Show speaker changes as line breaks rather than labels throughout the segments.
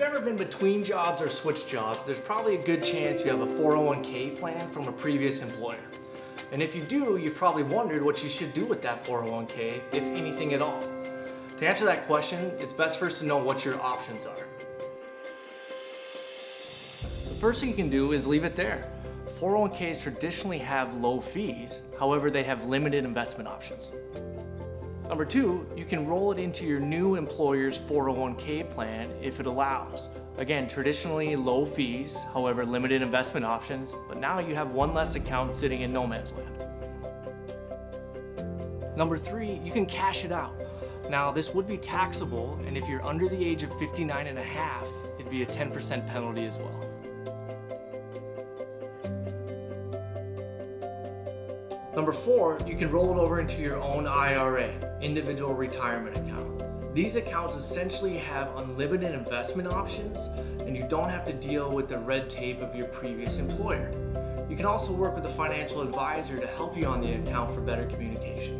you've ever been between jobs or switched jobs, there's probably a good chance you have a 401k plan from a previous employer. And if you do, you've probably wondered what you should do with that 401k, if anything at all. To answer that question, it's best for us to know what your options are. The first thing you can do is leave it there. 401ks traditionally have low fees, however they have limited investment options. Number two, you can roll it into your new employer's 401k plan if it allows. Again, traditionally low fees, however limited investment options, but now you have one less account sitting in no man's land. Number three, you can cash it out. Now this would be taxable, and if you're under the age of 59 and a half, it'd be a 10% penalty as well. Number four, you can roll it over into your own IRA, individual retirement account. These accounts essentially have unlimited investment options, and you don't have to deal with the red tape of your previous employer. You can also work with a financial advisor to help you on the account for better communication.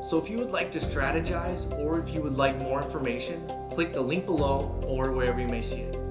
So if you would like to strategize, or if you would like more information, click the link below or wherever you may see it.